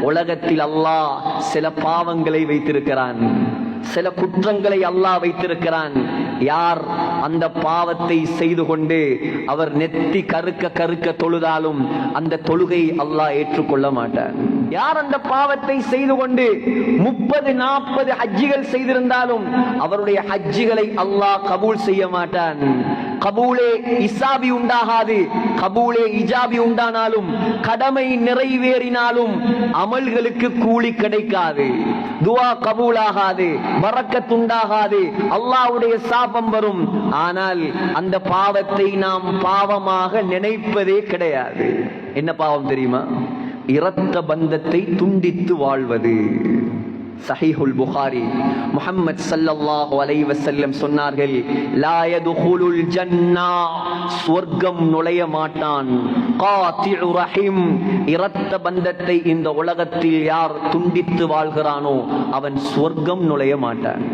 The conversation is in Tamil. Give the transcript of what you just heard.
உலகத்தில் அல்லாஹ் சில பாவங்களை வைத்திருக்கிறான், சில குற்றங்களை அல்லாஹ் வைத்திருக்கிறான். யார் அந்த பாவத்தை செய்து கொண்டு அவர் நெத்தி கருக்க கருக்க தொழுதாலும் அந்த தொழுகை அல்லாஹ் ஏற்றுக்கொள்ள மாட்டான். யார் அந்த பாவத்தை செய்து கொண்டு 30-40 ஹஜ்ஜிகள் செய்திருந்தாலும் அவருடைய ஹஜ்ஜிகளை அல்லாஹ் கபூல் செய்ய மாட்டான். கபூலே இசாபி உண்டாகாது, கபூலே இஜாபி உண்டானாலும் கடமை நிறைவேறினாலும் அமல்களுக்கு கூலி கிடைக்காது, துஆ கபூலாகாது, பரக்கத் உண்டாகாது, அல்லாஹ்வுடைய சாபம் வரும். ஆனால் அந்த பாவத்தை நாம் பாவமாக நினைப்பதே கிடையாது. என்ன பாவம் தெரியுமா? இரத்த பந்தத்தை துண்டித்து வாழ்வது. சஹீஹுல் புகாரி முஹம்மத் ஸல்லல்லாஹு அலைஹி வஸல்லம் சொன்னார்கள், லா யதுகுலுல் ஜன்னா, சொர்க்கம் நுழைய மாட்டான், காத்திஉ ரஹீம், இரத்த பந்தத்தை இந்த உலகத்தில் யார் துண்டித்து வாழ்கிறானோ அவன் சொர்க்கம் நுழைய மாட்டான்.